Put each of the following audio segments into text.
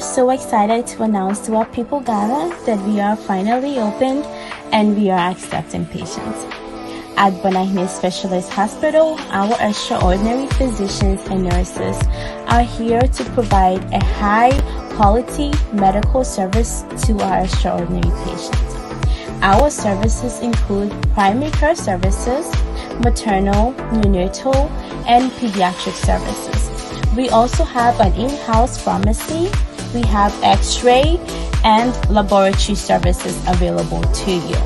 So excited to announce to our people gather that we are finally opened and we are accepting patients. At Bawuah Specialist Hospital, our extraordinary physicians and nurses are here to provide a high-quality medical service to our extraordinary patients. Our services include primary care services, maternal, neonatal, and pediatric services. We also have an in-house pharmacy. We have X-ray and laboratory services available to you.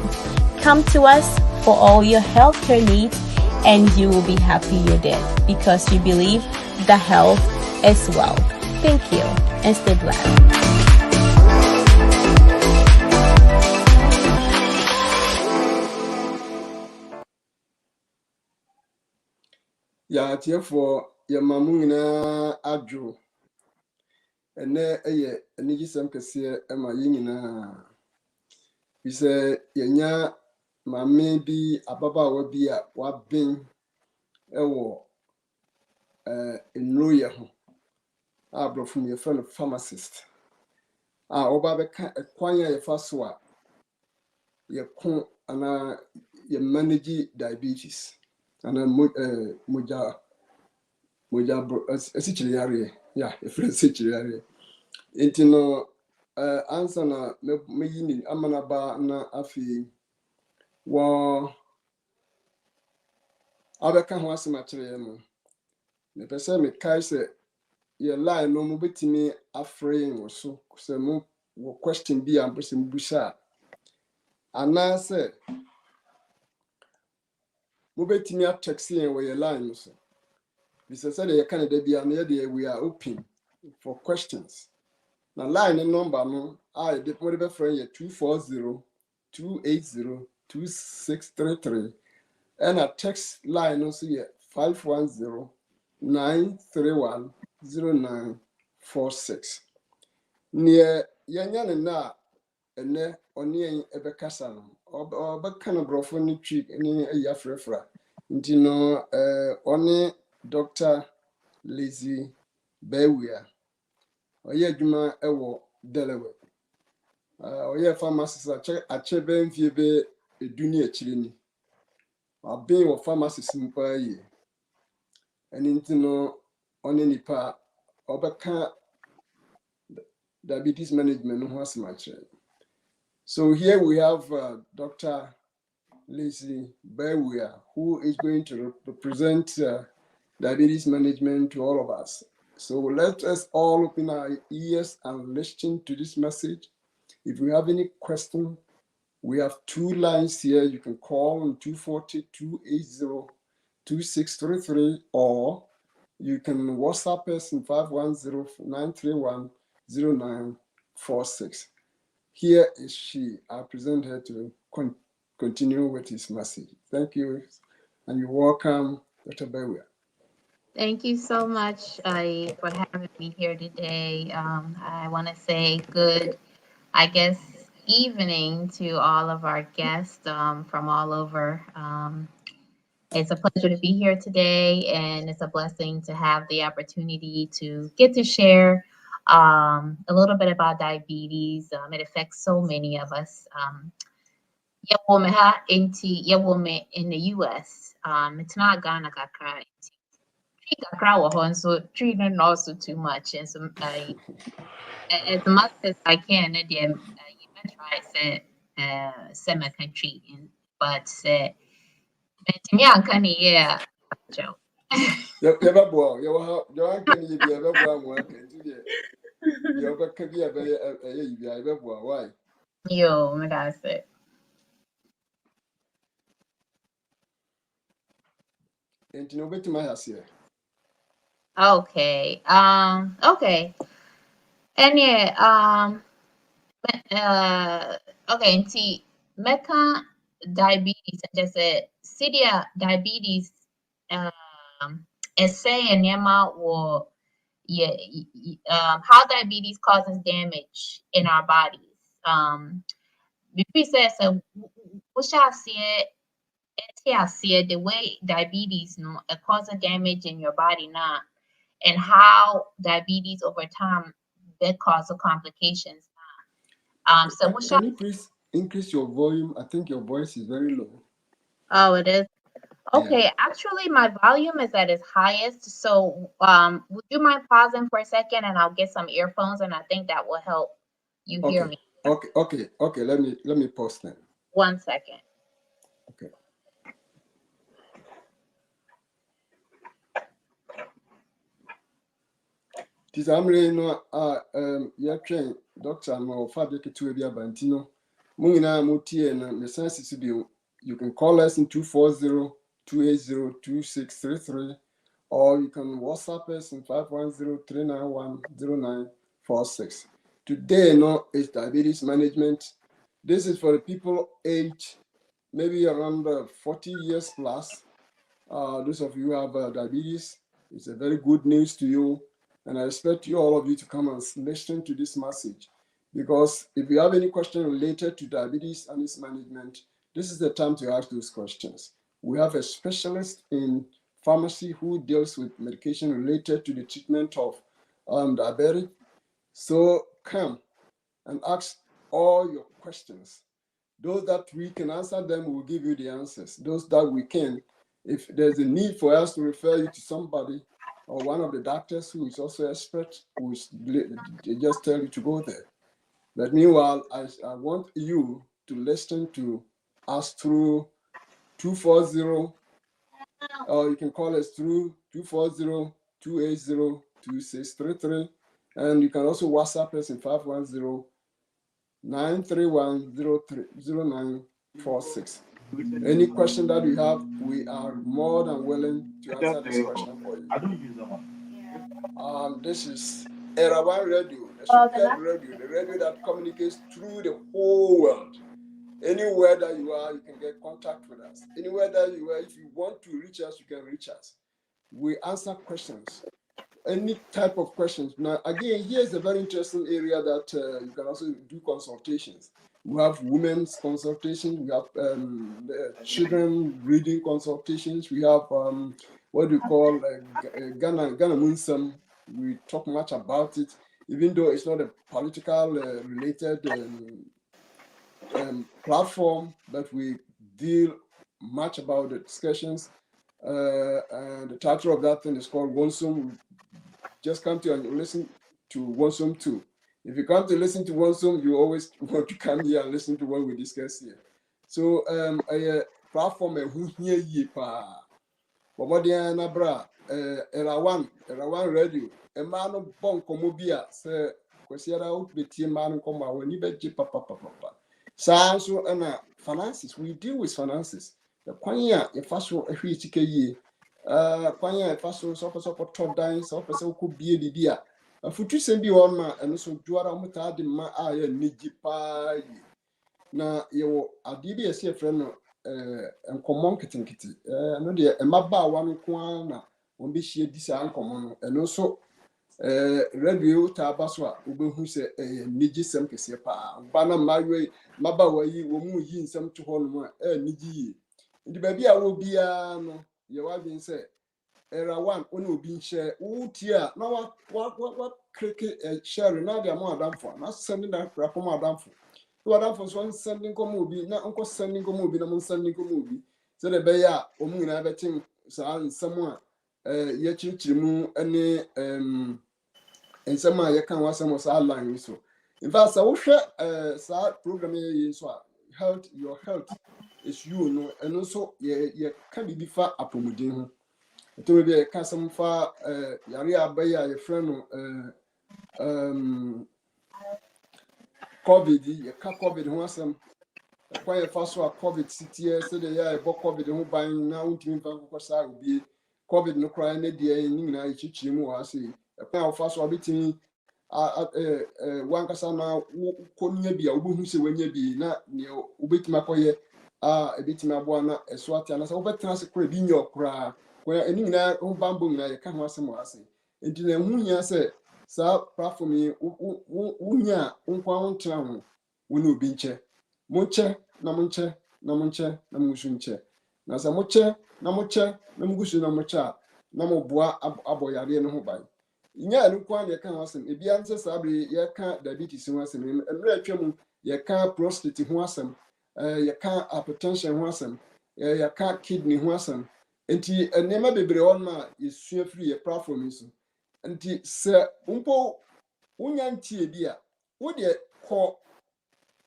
Come to us for all your healthcare needs, and you will be happy you did, because we believe the health is wealth. Thank you, and stay blessed. Ya therefore your mamu nyinaa adwo ene eye enigisem kese ema yi nyinaa bise yenya mame bi ababaawa bi a waben ewo enroye ho abrofum ye friend pharmacist oba beka ekwan ya yefa so a ye ko ana ye manage diabetes ana moja esichiri yare ya efre esichiri yare intino answer na me yini amana ba na afi wo abeka ho asema kire no me pese me kai se ye line no mo betimi afre wo so se mo wo question bi am pese mbusha ana se mo betimi attack ye wo ye line so bisa say ye Canada bia na ye we are open for questions. Na line number no I dey put be friend ye 240-280-2633 and a text line no so ye 510-931-0946. Near yanya na ene oni en ebekasa no obeka no brofo ni twi ni eya frefra ntino oni Dr. Lizzie Bawuah oye adwuma ewo Delaware oye pharmacist achebe mfie be eduni akiri ni abin wo pharmacist mpa yi eni ntino oni nipa obeka diabetes management no ho asema kire. So here we have Dr. Lizzie Bawuah, who is going to represent diabetes management to all of us. So let us all open our ears and listen to this message. If you have any question, we have two lines here. You can call on 240-280-2633, or you can WhatsApp us in 510-931-0946. Here is she. I present her to continue with his message. Thank you, and you're welcome, Dr. Bawuah. Thank you so much for having me here today. I want to say good, evening to all of our guests from all over. It's a pleasure to be here today, and it's a blessing to have the opportunity to get to share a little bit about diabetes. It affects so many of us. Woman in the U.S. It's not Ghana kakra. So treating also too much, and so as much as I can, even try semi country, but to me, I'm kind of Joe. Why? Yo, my God, say. And you know what my house here. Okay. Okay. And okay, and see, Mecca diabetes, and just a Cydia diabetes, essay and Yama or how diabetes causes damage in our bodies. Before says so, we shall see it. The way diabetes causes damage in your body now, and how diabetes over time prevent causal complications. So can you please increase your volume? I think your voice is very low. Oh, it is? Okay, Yeah. actually my volume is at its highest. So would you mind pausing for a second and I'll get some earphones and I think that will help you hear me. Okay. Let me pause then. 1 second. Okay. Tisamre no ya train doctor no fabric to be abantino. Mungina mutie na mesansi bi. You can call us in 240-280-2633 or you can WhatsApp us in 510-391-0946. Today no is diabetes management. This is for the people aged maybe around 40 years plus. Those of you who have diabetes, it's a very good news to you. And I expect all of you to come and listen to this message. Because if you have any question related to diabetes and its management, this is the time to ask those questions. We have a specialist in pharmacy who deals with medication related to the treatment of diabetes. So come and ask all your questions. Those that we can answer them, we will give you the answers. Those that we can, if there's a need for us to refer you to somebody or one of the doctors who is also expert, who is just tell you to go there. But meanwhile, I want you to listen to us through 240, or you can call us through 240-280-2633. And you can also WhatsApp us in 510-931-0946. Any question that you have, we are more than willing to answer this question for you. This is Era One Radio, the superb radio, the radio that communicates through the whole world. Anywhere that you are, you can get contact with us. Anywhere that you are, if you want to reach us, you can reach us. We answer questions, any type of questions. Now, again, here's a very interesting area that you can also do consultations. We have women's consultations. We have children reading consultations. We have what do you call Ghana Munsam. We talk much about it, even though it's not a political related platform, but we deal much about the discussions. And the title of that thing is called Wonsum. Just come to and listen to Wonsum 2. If you come to listen to Wonsum, you always want to come here and listen to what we discuss here. So a platform who hear ye pa. Bomodia na bra Era One Radio. A man of bonko mobia say kwesiara out betie man come when you bet papa. So finances, we deal with finances. The kwanya e faso ehwe chike ye. Kwanya e faso so top down so person ko bie bibia. Afutu sem bi won ma eno so duara omta de ma aye nigi pa yi. Na yewo ade bi ese efre no enkomon kitinkiti. No de emaba wan ko na on bi hie di sa enkomon no eno so radio ta baswa obehu se nigi sem kese pa bana mawe mabawa yi wo mu yi nsem to ho no nigi yi ndi ba bia wo bia no ye wa bin se Era One oni obi nche utia na wa kreke share na dia mo adamfo na sending that rapom adamfo to adamfo so sending kom obi na onko sending kom obi na mo sending kom obi se de be ya omu na be tin sa nsem a ye chirichirimu ene nsem a ye kan wasem sa line so in fact so hwe sa program ye so your health is you no and also ye can be fa apomudin ho to be ka some fa yare abaya ye friend no covid ye ka covid ho asem kwa ye fa so a covid sitie se de ya e bo covid ho ban na untimi fa ko sa obi covid no kra na die ni na ichichiri mu wa se kwa fa so abitimi wankasa na konya bia obohu se wanya bi na ne obetima koye ebetima abo na eso atia na se obetena se kra bi nyokra kwa eni nyina ho bambo nyina ye ka ho asem ase enti na hu nya se sa platform yi unya nkwa ho ntena ho woni obi nche monche na monche na monche na musu nche na se moche na moche na mugusu na mocha na moboa aboyare no ho bai nya no kwa na yɛka ho asɛm ebi anse saa bere yɛka diabetes ho asɛm mmerɛ atwa mu yɛka prostate ho asɛm yɛka hypertension ho asɛm yɛka kidney ho asɛm nti nneɛma bebree wɔ no a yɛsua firi yɛ platform yi so nti sɛ mpo wonya ntie bi a wodeɛ kɔ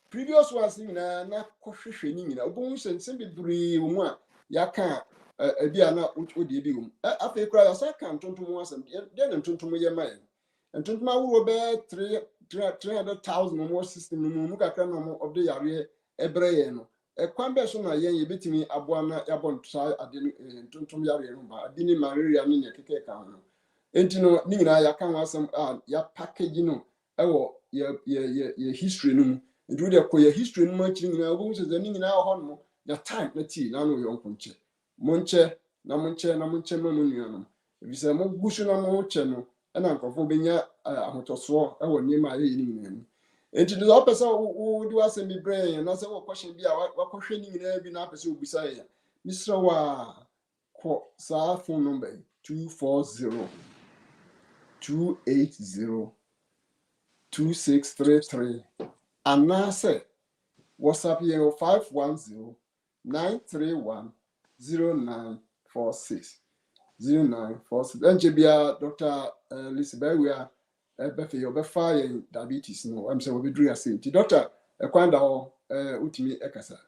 previous ones nyinaa na kɔhwehwɛ ne nyinaa wobɛhu sɛ nsɛm bebree wɔ mu a yɛaka ebi a na wode bi wɔ mu afei koraa yɛsɛ ka ntontom ho asɛm deɛ ne ntontom yɛ ma yɛn ntontom ahorow bɛyɛ 300,000 more system no mu kakra na mo ɔde yareɛ ɛbrɛ yɛn no ɛkwan bɛɛ so na yɛn yɛbɛtumi aboa na yɛabɔ ntosa ade ntontom yareɛ no ba ade ne malaria ne nea kɛkɛ ka ho no enti no ne nyinaa yɛaka ho asɛm a yɛapackage no ɛwɔ yɛ history no mu nti wode kɔ yɛ history no mu akyiri nyinaa wobɛhu sɛ ne nyinaa wɔ hɔ no na time na tii na no yɛ nkonkyɛ monkyɛ na monkyɛ ma mo nuanom ebisɛ mo gu so na mo kyɛ no ɛna nkurɔfoɔ bɛnya ahotɔsoɔ ɛwɔ nneɛma a yɛyɛ ne nyinaa mu enti no ɔpɛ sɛ wode w'asɛm bi brɛ yɛn na sɛ wɔkɔhyɛ bi a wakɔhwɛ ne nyinaa bi na apɛ sɛ obisa yɛn mesrɛ wɔ a kɔ saa phone number yi 240-280-2633 anaasɛ WhatsApp yɛn wɔ 510-931-0946 ɛnkyɛ biara Dr. Lisa Bawuah ɛbɛfɛ ɔbɛfa yɛn diabetes no ɛm sɛ wɔbɛduru ase nti Dr. ɛkwan da hɔ wotumi ɛkasa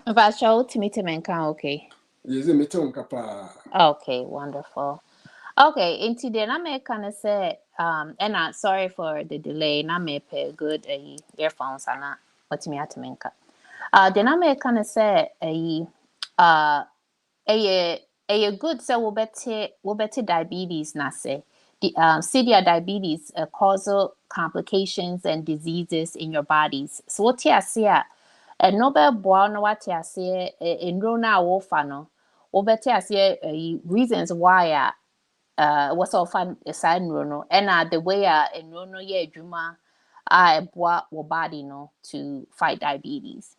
Vasha, wotumi te menka okay. Yɛsɛ mete wo nka paa. Okay, wonderful. Okay, into the na kind of say and I sorry for the delay. Na me pay good earphones and not what me to menka. Then I kind of say a good say we better diabetes na say the severe diabetes causal complications and diseases in your bodies. So what you say and no be boa no what you say in rona wofa no we better say reasons why what's all fun aside no and the way in no yeah juma boa your body no to fight diabetes.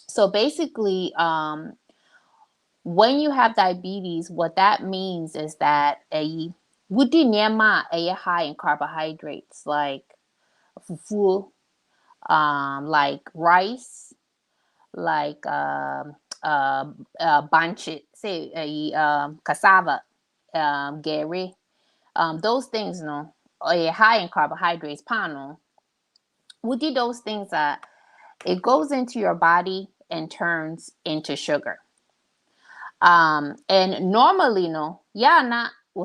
So basically when you have diabetes, what that means is that would high in carbohydrates like fufu, like rice, like banche, say cassava, gari, those things no high in carbohydrates, pano. Would those things it goes into your body and turns into sugar. And normally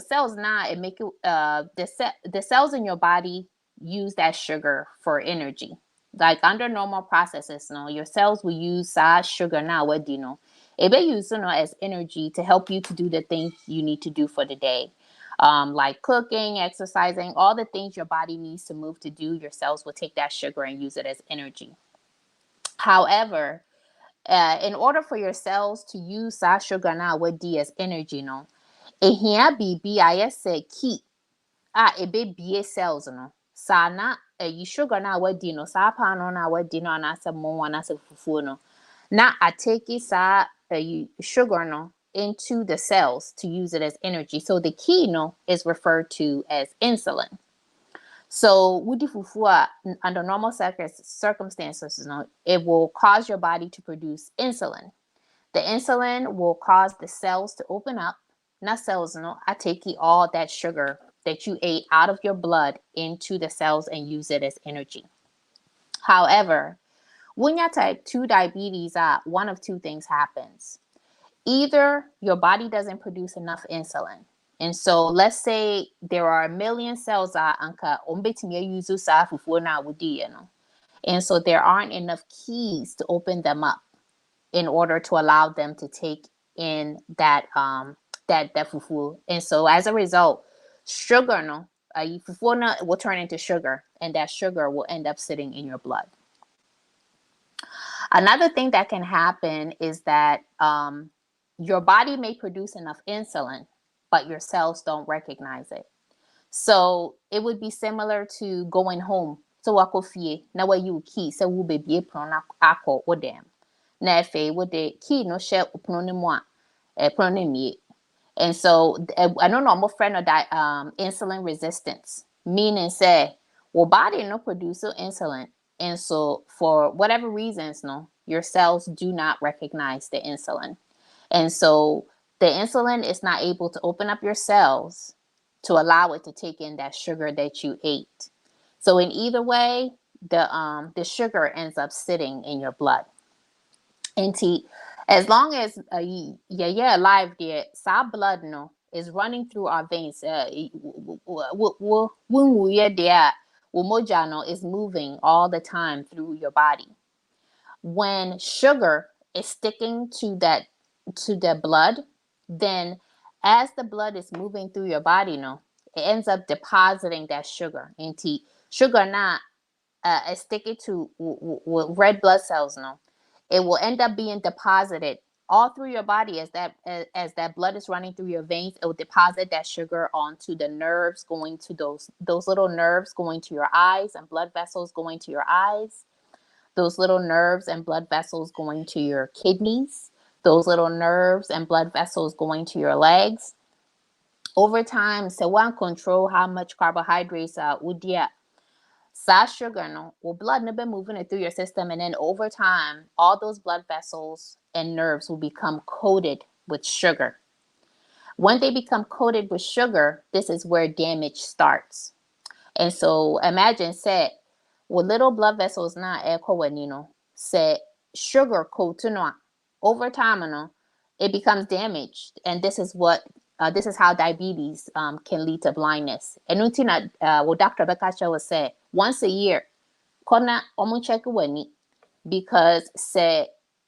cells now it make it the cells in your body use that sugar for energy. Like under normal processes, your cells will use sugar now what do you know? It be used as energy to help you to do the things you need to do for the day. Like cooking, exercising, all the things your body needs to move to do, your cells will take that sugar and use it as energy. However, in order for your cells to use that sugar now with D as energy, here BB I say key it be cells sana you sugar now with D sa pano na with D na asa mo na asa fufu na I take it sugar into the cells to use it as energy. So the key is referred to as insulin. So woody fufu under normal circumstances, it will cause your body to produce insulin. The insulin will cause the cells to open up. Not cells, I take all that sugar that you ate out of your blood into the cells and use it as energy. However, when you type 2 diabetes, one of two things happens. Either your body doesn't produce enough insulin. And so let's say there are 1 million cells and so there aren't enough keys to open them up in order to allow them to take in that that fufu. And so as a result, sugar fufu will turn into sugar, and that sugar will end up sitting in your blood. Another thing that can happen is that your body may produce enough insulin, but your cells don't recognize it. So it would be similar to going home. So wako fie na wa you key so wo baby pron akọ odem. Na efe wo de key no share opno ne mo a pron ne mie. And so I don't know, I'm a friend of that insulin resistance, meaning say, well, body no produce insulin. And so for whatever reasons, no, your cells do not recognize the insulin. And so the insulin is not able to open up your cells to allow it to take in that sugar that you ate. So in either way, the sugar ends up sitting in your blood. And as long as you're alive there, our blood no is running through our veins. When we are there, moja no is moving all the time through your body. When sugar is sticking to the blood, then as the blood is moving through your body, no, it ends up depositing that sugar into sugar not is sticking to red blood cells, no, it will end up being deposited all through your body as that blood is running through your veins. It will deposit that sugar onto the nerves, going to those little nerves going to your eyes, and blood vessels going to your eyes, those little nerves and blood vessels going to your kidneys, those little nerves and blood vessels going to your legs. Over time, so one control how much carbohydrates would you sugar no will blood never moving it through your system, and then over time all those blood vessels and nerves will become coated with sugar. When they become coated with sugar, this is where damage starts. And so imagine say with little blood vessels na say sugar coat over time it becomes damaged, and this is how diabetes can lead to blindness. And what Dr. Bekacha was say once a year kona check wani, because say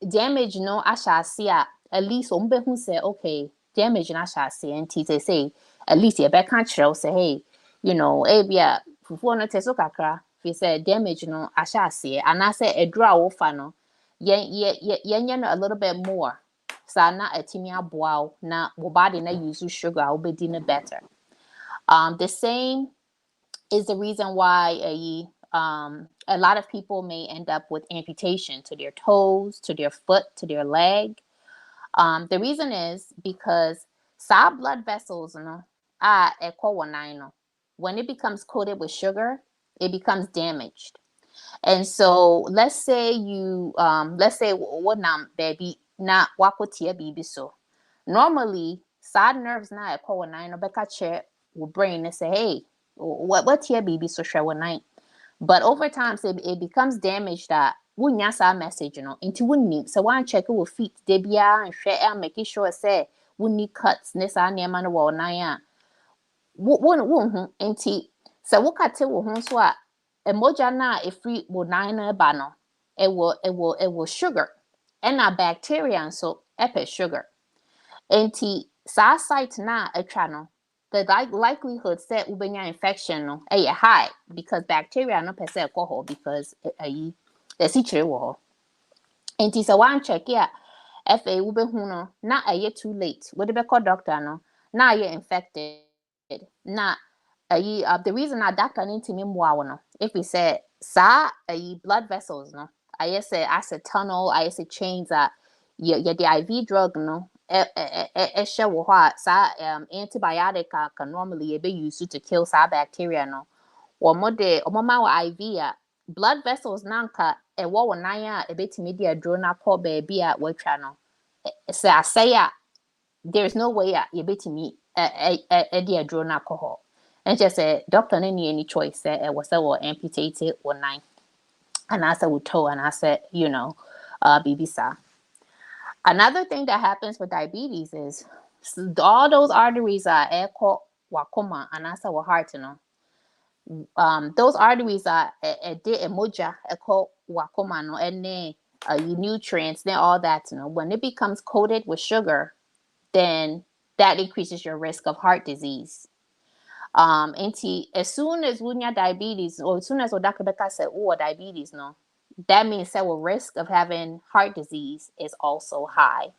damage no ashasia at least who say okay damage na ashasia and they say at least you back can't say hey ebia fufu no teso kakra fi say damage no ashasia and I say a draw ofa no yen a little bit more sa na atimi aboa na wo body na use sugar obedi no better. The same is the reason why a lot of people may end up with amputation to their toes, to their foot, to their leg. The reason is because sa blood vessels, when it becomes coated with sugar, it becomes damaged. And so let's say what now, baby, na wakotia baby so. Normally, side nerves na no beka che will brain and say, hey, what here baby so share one night. But over time, so it becomes damaged that when you say message, into wouldn't so one check it with feet, debia and share and making sure say we need cuts, nessa near man wall naya. Won't anti so what cut it will swat a moja na if free will nine a banner. It will sugar and a bacteria and so epic sugar. Anti sa site na a channel. The likelihood set ubenya infection no high because bacteria no per se alcohol because the situation wo. Anti so one check ya fa ube hu no na too late. What the call doctor no na infected. Na the reason our doctor need to me no if he said sa blood vessels no say acid tunnel say chains that your the IV drug no share wo antibiotic can normally be used to kill sa bacteria no or more de ma IV blood vessels nanka wo nan a betimi de adro na call baby a watwa no say I say there's no way you betimi de adro na alcohol. And just said doctor any choice was amputated or nine. And I said, with toe, and I said, BBC. Another thing that happens with diabetes is all those arteries are echo wakoma, and I said, well, hard to know. Those arteries are a emoja echo wakoma, no, and nutrients, then all that, when it becomes coated with sugar, then that increases your risk of heart disease. As soon as we have diabetes, or as soon as Dr. Becca said, oh, diabetes, no, that means that the risk of having heart disease is also high.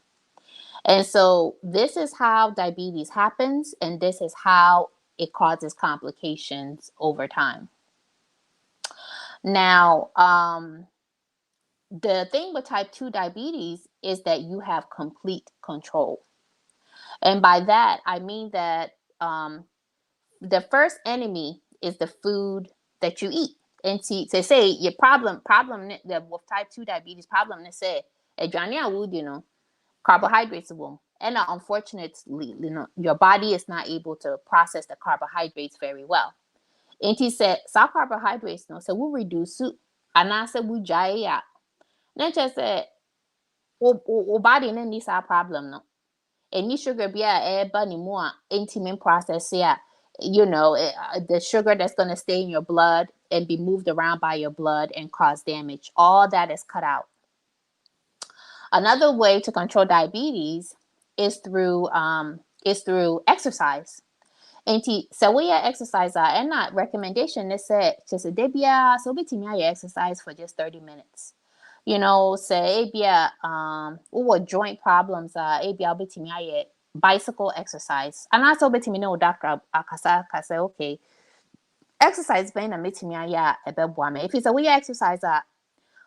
And so this is how diabetes happens, and this is how it causes complications over time. Now, the thing with type 2 diabetes is that you have complete control. And by that, I mean that the first enemy is the food that you eat. And to say your problem with type 2 diabetes problem, they say would carbohydrates will. And unfortunately, your body is not able to process the carbohydrates very well. And he said, some carbohydrates, no, so we reduce it, and I said we jaya. Then just said, body needs our problem, no. Any sugar be a bunny more intimate process, yeah. The sugar that's going to stay in your blood and be moved around by your blood and cause damage. All that is cut out. Another way to control diabetes is through exercise. And so we exercise and not recommendation. They said just a debia so be exercise for just 30 minutes. Say what joint problems bicycle exercise. And also be no doctor akasa okay. Exercise being a if it's a we exercise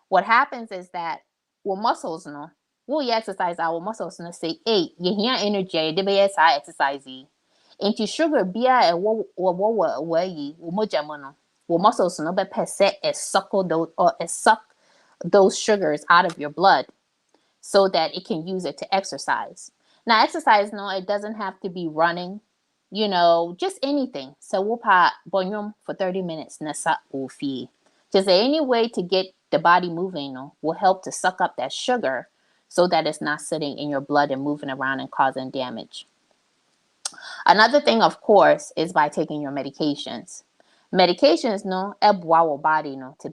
what happens is that muscles no we exercise our muscles no say hey you hear energy they be exercise into sugar beer muscles no be per se suckle suck those sugars out of your blood so that it can use it to exercise. Now exercise no it doesn't have to be running, just anything. So we'll pa bonyum for 30 minutes nasa ufi. Just any way to get the body moving will help to suck up that sugar so that it's not sitting in your blood and moving around and causing damage. Another thing, of course, is by taking your medications. Medications, our body, to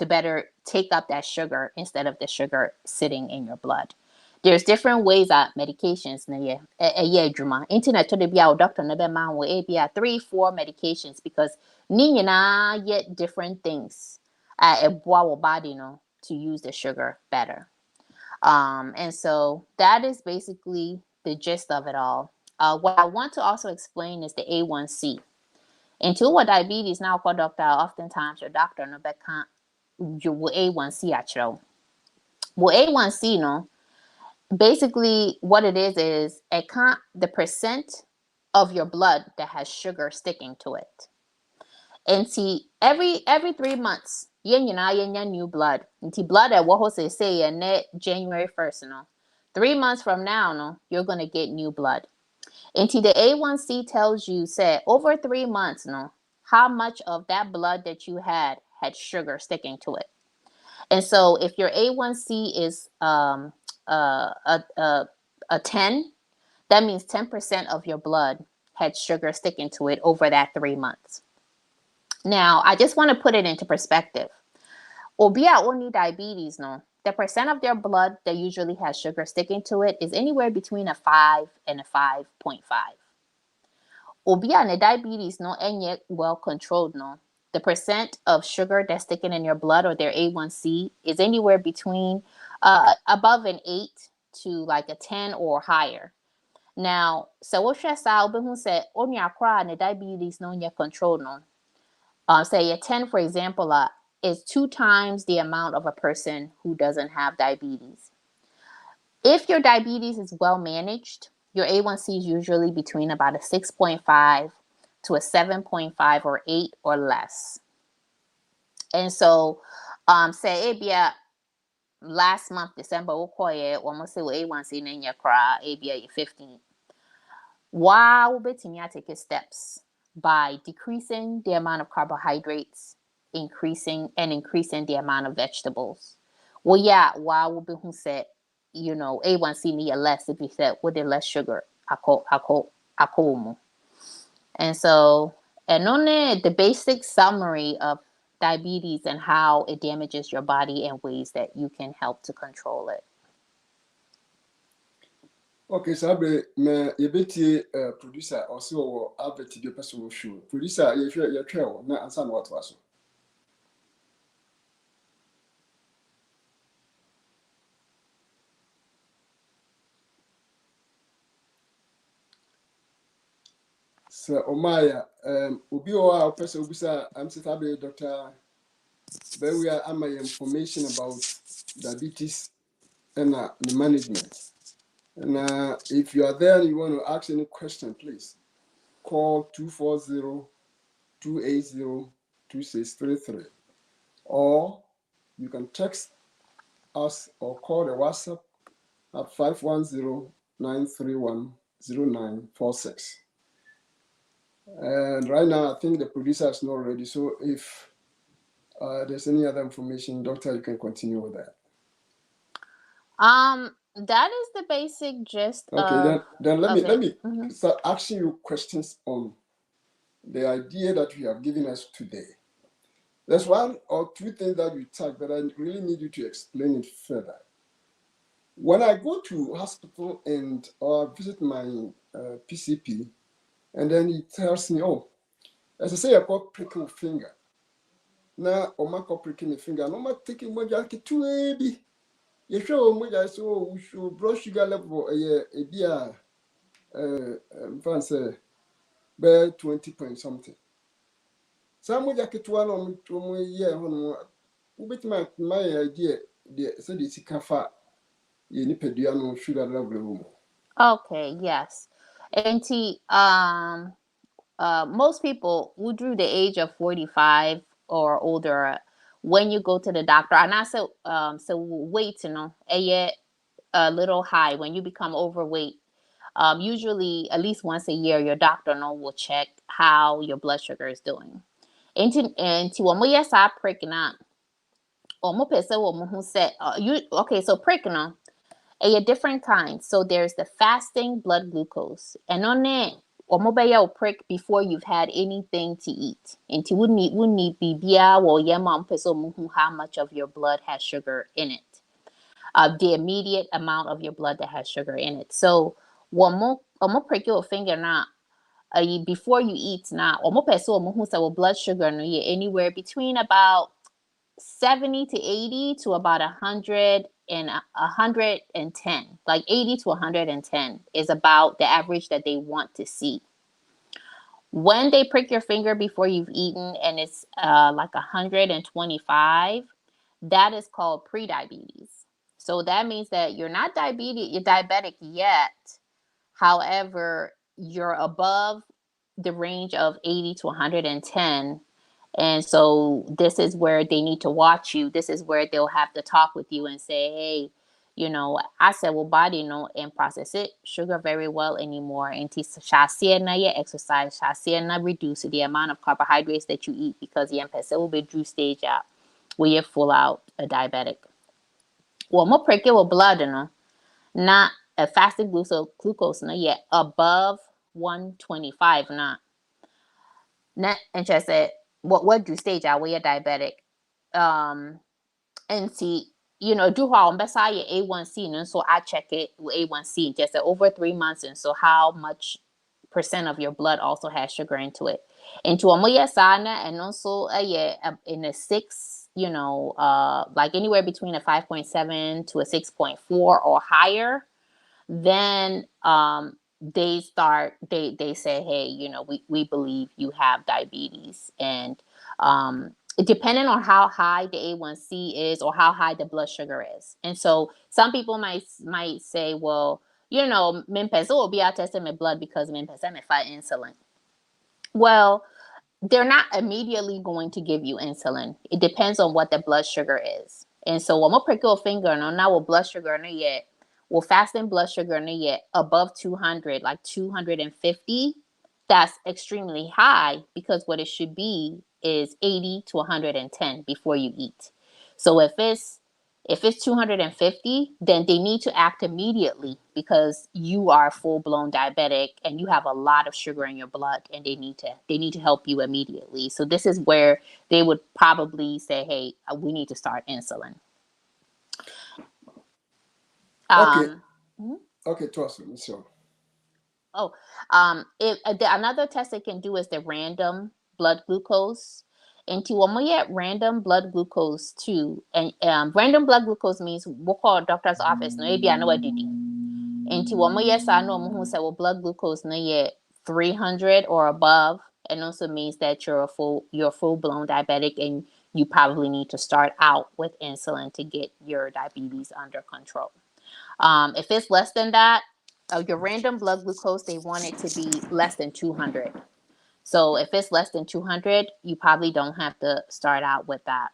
better take up that sugar instead of the sugar sitting in your blood. There's different ways that medications internet to be our doctor man will be 3-4 medications because nina yet different things our body to use the sugar better. And so that is basically the gist of it all. What I want to also explain is the A1C. Into what diabetes now called doctor, oftentimes your doctor no can't you A1C actually. Well, A1C basically what it is the percent of your blood that has sugar sticking to it. And see, every 3 months, new blood. And blood at what say and net January 1st, 3 months from now, you're gonna get new blood. And the A1C tells you, say, over 3 months, how much of that blood that you had sugar sticking to it. And so if your A1C is a 10, that means 10% of your blood had sugar sticking to it over that 3 months. Now, I just want to put it into perspective. Obia only diabetes, the percent of their blood that usually has sugar sticking to it is anywhere between a 5 and a 5.5. Obia and diabetes, and yet well controlled, the percent of sugar that's sticking in your blood or their A1C is anywhere between above an 8 to like a 10 or higher. Now, so what should I say? Who said, on your cry and diabetes, you're controlled, say a 10, for example, is 2 times the amount of a person who doesn't have diabetes. If your diabetes is well managed, your A1C is usually between about a 6.5 to a 7.5 or 8 or less. And so, say ABA last month, December, almost say A1C in your cry, ABA 15. Why will be take steps by decreasing the amount of carbohydrates, increasing the amount of vegetables. Well, yeah, why will be who said, A1C need less if you said with the less sugar. And so, and only the basic summary of diabetes and how it damages your body and ways that you can help to control it. Okay, so me yebeti producer also advert the person show. Producer you travel na answer what was. So Omaya obi o person obisa I'm Saturday Dr. Bawuah am information about diabetes and the management. And if you are there and you want to ask any question, please call 240-280-2633, or you can text us or call the WhatsApp at 510-931-0946. And right now, I think the producer is not ready. So if there's any other information, doctor, you can continue with that. That is the basic gist. Okay, then let me Mm-hmm. start asking you questions on the idea that you have given us today. There's one or two things that you touched, but I really need you to explain it further. When I go to hospital and visit my PCP, and then he tells me, oh, as I say, I got pricking finger. Now, I got pricking finger. No matter taking my jacket too heavy. You show me that so we should blood sugar level a beer, fancy, bear 20 point something. Some way jacket one on to year on with my idea, so the sikafa, you need pediano sugar level. Okay, yes. And most people who drew the age of 45 or older, when you go to the doctor, and I said, so weight, a little high when you become overweight. Usually, at least once a year, your doctor will check how your blood sugar is doing. And yes, I prick na. Okay, so prick na. A different kind. So there's the fasting blood glucose, and on it, or prick before you've had anything to eat. And you wouldn't need BBA or mom how much of your blood has sugar in it. The immediate amount of your blood that has sugar in it. So prick your finger now. Before you eat now, blood sugar anywhere between about 70 to 80 to about 100 and 110. Like 80 to 110 is about the average that they want to see. When they prick your finger before you've eaten and it's like 125, that is called prediabetes. So that means that you're not diabetic yet. However, you're above the range of 80 to 110. And so this is where they need to watch you. This is where they'll have to talk with you and say, hey, I said, well, body and process it sugar very well anymore. And your exercise, reduce the amount of carbohydrates that you eat, because the emphasis will be drew stage out where you're full out a diabetic. Well, more prick your blood, not a fasted glucose, yet above 125, not. And just said, what do stage out where you're diabetic? And see, do how on your A1C, and so I check it with A1C just over 3 months, and so how much percent of your blood also has sugar into it. And to sana, and also in a 6, like anywhere between a 5.7 to a 6.4 or higher, then they say, hey, we believe you have diabetes. And depending on how high the A1C is or how high the blood sugar is. And so some people might say, well, minpesa will be out testing my blood because minpesa may fight insulin. Well, they're not immediately going to give you insulin. It depends on what the blood sugar is. And so when we prick your finger, no, now with blood sugar no yet, well, fasting blood sugar no yet above 200, like 250, that's extremely high, because what it should be is 80 to 110 before you eat. So if it's 250, then they need to act immediately, because you are full-blown diabetic and you have a lot of sugar in your blood, and they need to help you immediately. So this is where they would probably say, hey, we need to start insulin. Okay. Okay, trust me. So. Another test they can do is the random blood glucose. And to random blood glucose too. And random blood glucose means we'll call a doctor's office. No, maybe I know what to do. And to I know who say, well, blood glucose no yet 300 or above. And also means that you're full-blown diabetic, and you probably need to start out with insulin to get your diabetes under control. If it's less than that, your random blood glucose, they want it to be less than 200. So if it's less than 200, you probably don't have to start out with that.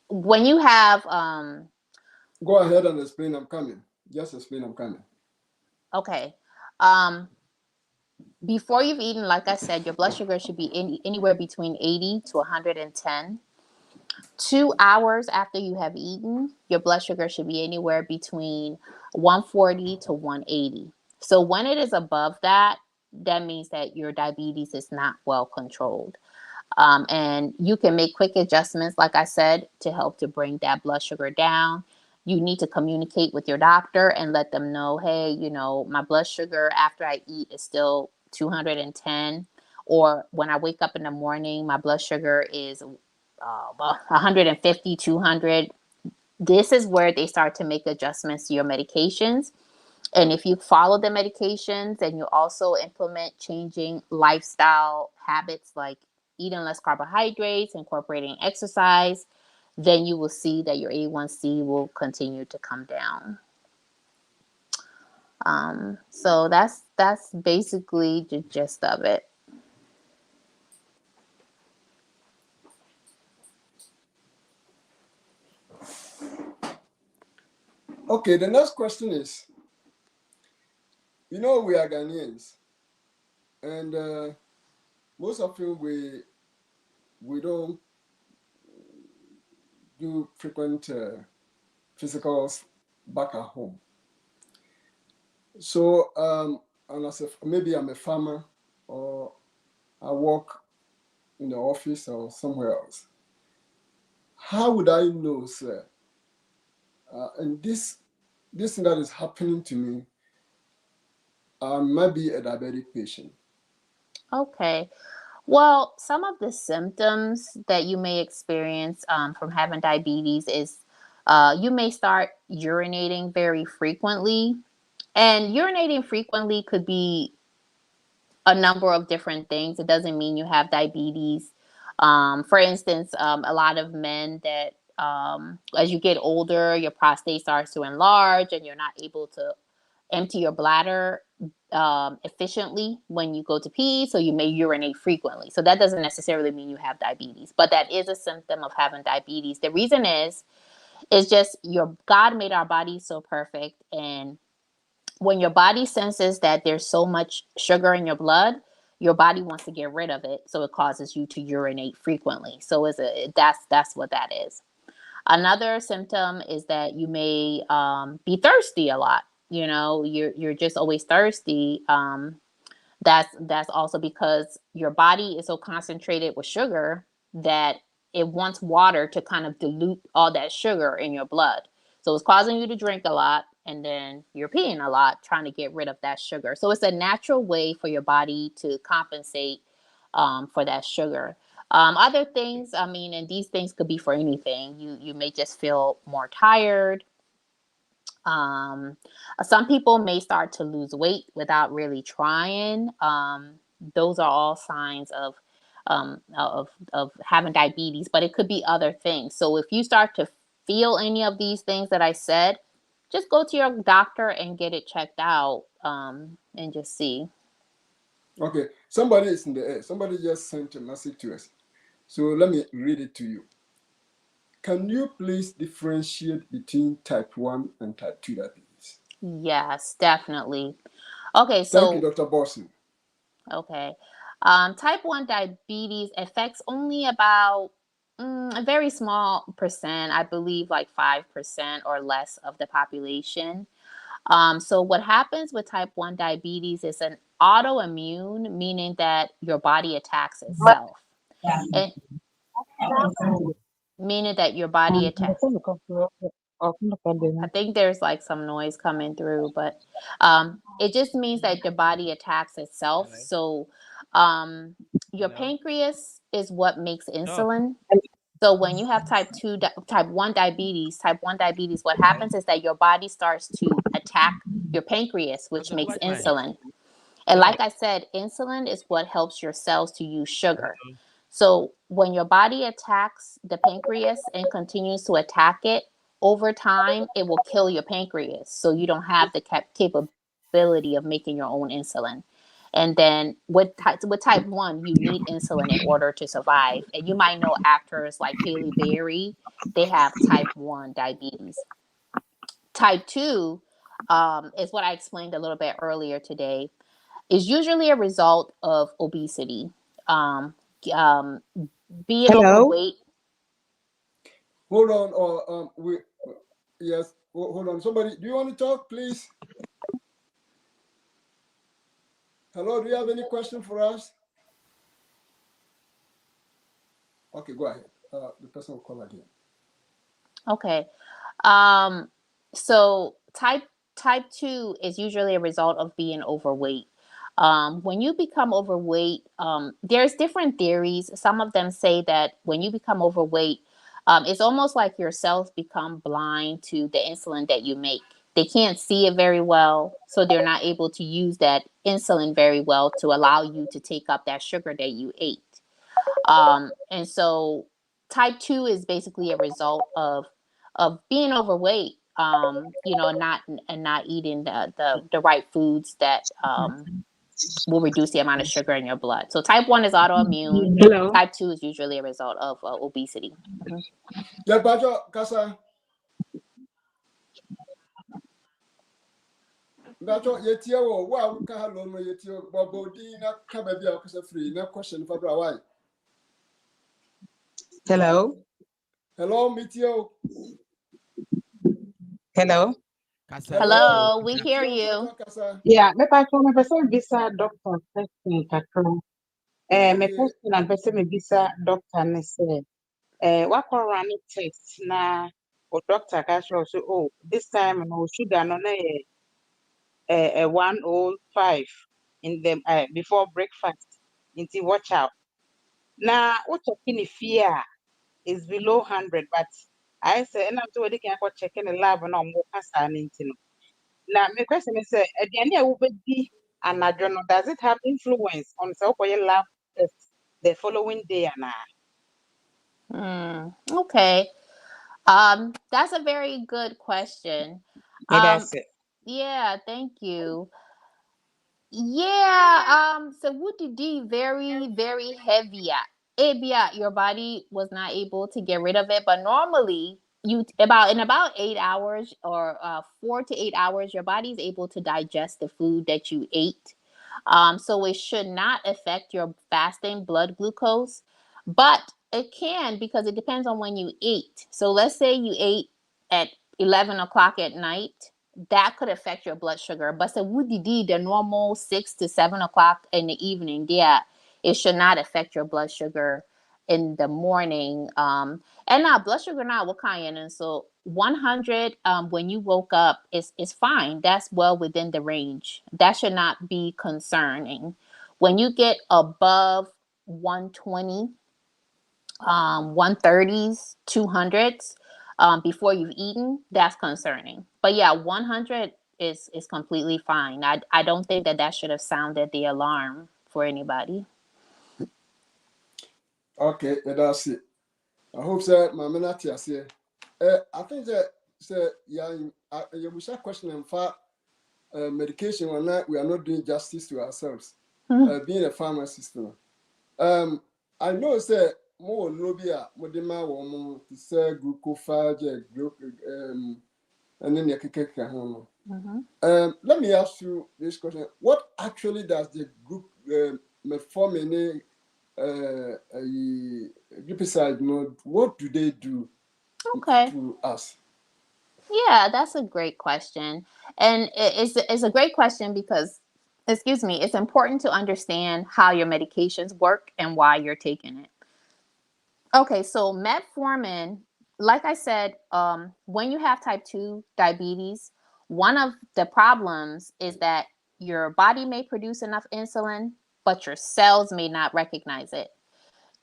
When you have Go ahead and explain. I'm coming. Just explain. I'm coming. okay. Before you've eaten, like I said, your blood sugar should be anywhere between 80 to 110. 2 hours after you have eaten, your blood sugar should be anywhere between 140 to 180. So when it is above that, that means that your diabetes is not well controlled. And you can make quick adjustments, like I said, to help to bring that blood sugar down. You need to communicate with your doctor and let them know, hey, my blood sugar after I eat is still 210. Or when I wake up in the morning, my blood sugar is 150, 200. This is where they start to make adjustments to your medications. And if you follow the medications and you also implement changing lifestyle habits like eating less carbohydrates, incorporating exercise, then you will see that your A1C will continue to come down. So that's basically the gist of it. Okay, the next question is, we are Ghanaians, and most often we don't do frequent physicals back at home. So, and maybe I'm a farmer or I work in the office or somewhere else. How would I know, sir? And this thing that is happening to me, I might be a diabetic patient. Okay. Well, some of the symptoms that you may experience from having diabetes is you may start urinating very frequently. And urinating frequently could be a number of different things. It doesn't mean you have diabetes. For instance, a lot of men that as you get older, your prostate starts to enlarge and you're not able to empty your bladder efficiently when you go to pee, so you may urinate frequently. So that doesn't necessarily mean you have diabetes, but that is a symptom of having diabetes. The reason is just your God made our bodies so perfect, and when your body senses that there's so much sugar in your blood, your body wants to get rid of it, so it causes you to urinate frequently. So that's what that is. Another symptom is that you may be thirsty a lot. You're just always thirsty. That's also because your body is so concentrated with sugar that it wants water to kind of dilute all that sugar in your blood. So it's causing you to drink a lot, and then you're peeing a lot, trying to get rid of that sugar. So it's a natural way for your body to compensate for that sugar. Other things, and these things could be for anything. You may just feel more tired. Some people may start to lose weight without really trying. Those are all signs of having diabetes, but it could be other things. So if you start to feel any of these things that I said, just go to your doctor and get it checked out and just see. Okay, somebody is in the air. Somebody just sent a message to us. So let me read it to you. Can you please differentiate between type 1 and type 2 diabetes? Yes, definitely. Okay, Thank you, Dr. Boston. Okay. Type 1 diabetes affects only about a very small percent, I believe like 5% or less of the population. So what happens with type 1 diabetes is an autoimmune, meaning that your body attacks itself. And meaning that your body attacks. I think there's like some noise coming through, but it just means that your body attacks itself. So your pancreas is what makes insulin. So when you have type 1 diabetes, what happens is that your body starts to attack your pancreas, which makes insulin. And like I said, insulin is what helps your cells to use sugar. So when your body attacks the pancreas and continues to attack it, over time, it will kill your pancreas. So you don't have the capability of making your own insulin. And then with type 1, you need insulin in order to survive. And you might know actors like Haley Berry, they have type 1 diabetes. Type 2 is what I explained a little bit earlier today, is usually a result of obesity. Um, um, Being Hello? overweight. Hold on, or yes, hold on. Somebody, do you want to talk, please? Hello, do you have any question for us? Okay, go ahead. The person will call again. Okay. So type 2 is usually a result of being overweight. When you become overweight, there's different theories. Some of them say that when you become overweight, it's almost like your cells become blind to the insulin that you make. They can't see it very well, so they're not able to use that insulin very well to allow you to take up that sugar that you ate. And so type 2 is basically a result of being overweight, not eating the right foods that will reduce the amount of sugar in your blood. So type 1 is autoimmune. Hello? Type 2 is usually a result of obesity. Mm-hmm. Yeah, Bajo, Kasa. Bajo, yetia wo wa ka hello no yetio bobo di na ka ba bia ko free na question for bra why. Hello? Hello, Mitio. Hello? Hello, we hear you. Yeah, me patrol me person visa doctor question patrol. Me question and person me visa doctor ne say what run test na o doctor ka show so oh this time no sugar no na 105 in the before breakfast into watch out. Now what checking if fear is below 100 but I say and I'm to we can check in the lab no mo kasa no. Now, my question is, at the end of the day, and I don't know, does it have influence on so your lab test the following day? Okay. That's a very good question. That's it. Yeah, thank you. Yeah, so would be very, very heavy at Abia, your body was not able to get rid of it, but normally in about 8 hours or 4 to 8 hours, your body is able to digest the food that you ate. So it should not affect your fasting blood glucose, but it can because it depends on when you ate. So let's say you ate at 11 o'clock at night, that could affect your blood sugar. But so would the normal 6 to 7 o'clock in the evening, yeah, it should not affect your blood sugar in the morning. And now blood sugar now what kind? And so 100 when you woke up is fine. That's well within the range. That should not be concerning. When you get above 120, 130s, 200s, before you've eaten, that's concerning. But yeah, 100 is completely fine. I don't think that should have sounded the alarm for anybody. Okay, that's it. I hope that my menati is here. I think that you wish a question and fact medication or not, we are not doing justice to ourselves. Being a pharmacist, I know say more nobia modema woman to say glucophage and then you let me ask you this question. What actually does the group metformin glipizide what do they do to us? Yeah, that's a great question. And it's a great question because, it's important to understand how your medications work and why you're taking it. Okay, so metformin, like I said, when you have type 2 diabetes, one of the problems is that your body may produce enough insulin, but your cells may not recognize it.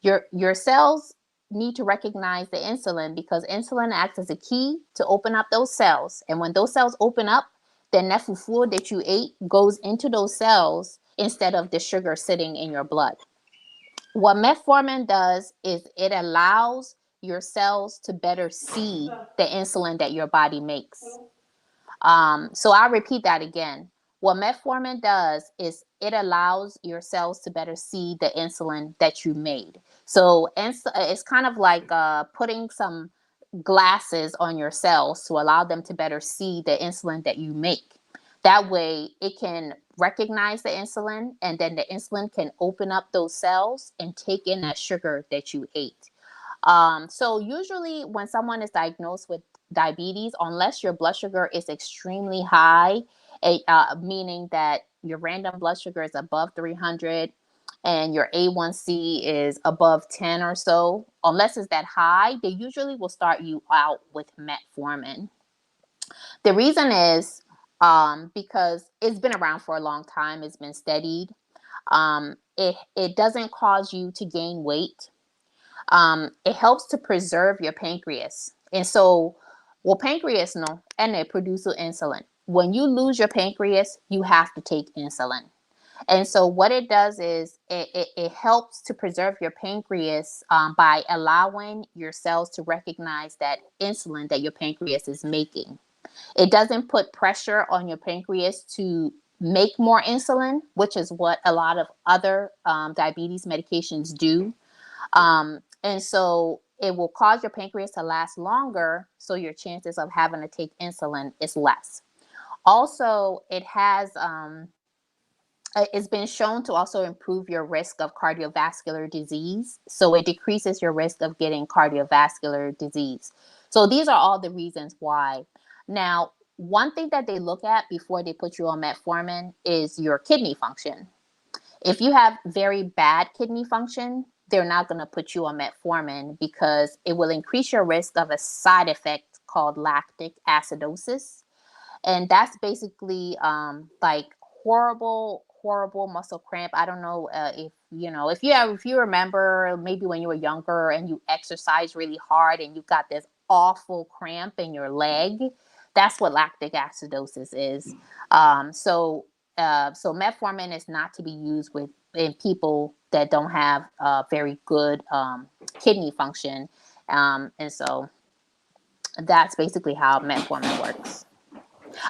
Your cells need to recognize the insulin because insulin acts as a key to open up those cells. And when those cells open up, then that fufu that you ate goes into those cells instead of the sugar sitting in your blood. What metformin does is it allows your cells to better see the insulin that your body makes. So I'll repeat that again. What metformin does is it allows your cells to better see the insulin that you made. So it's kind of like putting some glasses on your cells to allow them to better see the insulin that you make. That way it can recognize the insulin, and then the insulin can open up those cells and take in that sugar that you ate. So usually when someone is diagnosed with diabetes, unless your blood sugar is extremely high, meaning that your random blood sugar is above 300 and your A1C is above 10 or so, unless it's that high, they usually will start you out with metformin. The reason is because it's been around for a long time, it's been studied. It doesn't cause you to gain weight. It helps to preserve your pancreas. And so, pancreas no, and it produces insulin. When you lose your pancreas, you have to take insulin. And so what it does is it helps to preserve your pancreas by allowing your cells to recognize that insulin that your pancreas is making. It doesn't put pressure on your pancreas to make more insulin, which is what a lot of other diabetes medications do. And so it will cause your pancreas to last longer, so your chances of having to take insulin is less. Also, it's been shown to also improve your risk of cardiovascular disease. So it decreases your risk of getting cardiovascular disease. So these are all the reasons why. Now, one thing that they look at before they put you on metformin is your kidney function. If you have very bad kidney function, they're not going to put you on metformin because it will increase your risk of a side effect called lactic acidosis. And that's basically like horrible muscle cramp. I don't know if you remember maybe when you were younger and you exercise really hard and you got this awful cramp in your leg. That's what lactic acidosis is. So metformin is not to be used in people that don't have very good kidney function, and so that's basically how metformin works.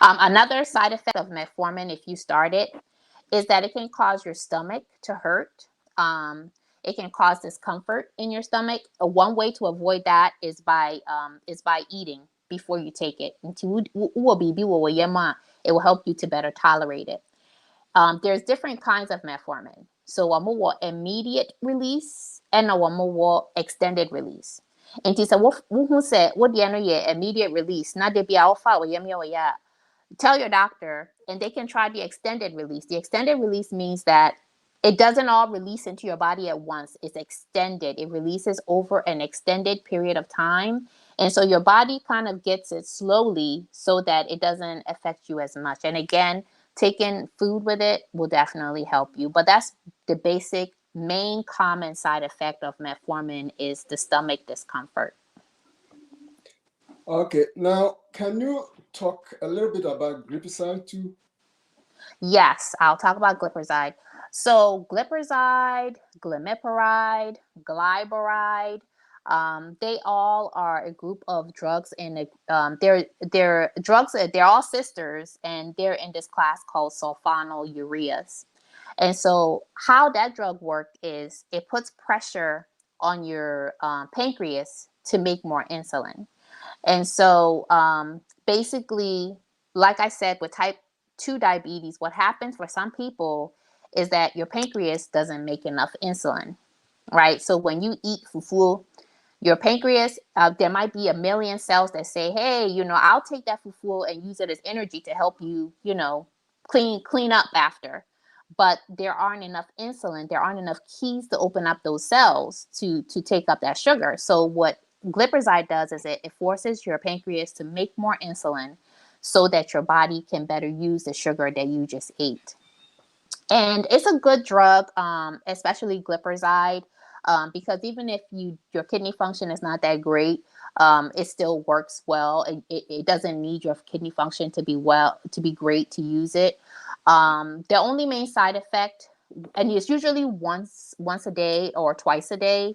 Another side effect of metformin, if you start it, is that it can cause your stomach to hurt. It can cause discomfort in your stomach. One way to avoid that is by eating before you take it. It will help you to better tolerate it. There's different kinds of metformin. So one more immediate release and one more extended release. And so what say what the immediate release? Not the be alpha or yeah. Tell your doctor, and they can try the extended release. The extended release means that it doesn't all release into your body at once. It's extended. It releases over an extended period of time. And so your body kind of gets it slowly so that it doesn't affect you as much. And again, taking food with it will definitely help you. But that's the basic main common side effect of metformin is the stomach discomfort. Okay, now can you talk a little bit about glipizide too? Yes, I'll talk about glipizide. So glipizide, glimepiride, glyburide, they all are a group of drugs they're drugs, they're all sisters, and they're in this class called sulfonylureas. And so how that drug works is it puts pressure on your pancreas to make more insulin. And so basically, like I said, with type 2 diabetes, what happens for some people is that your pancreas doesn't make enough insulin, right? So when you eat fufu, your pancreas, there might be a million cells that say, hey, I'll take that fufu and use it as energy to help you, clean up after. But there aren't enough insulin. There aren't enough keys to open up those cells to take up that sugar. So what glipizide does is it forces your pancreas to make more insulin so that your body can better use the sugar that you just ate. And it's a good drug, especially glipizide, because even if your kidney function is not that great, it still works well. It doesn't need your kidney function to be great to use it. The only main side effect, and it's usually once a day or twice a day,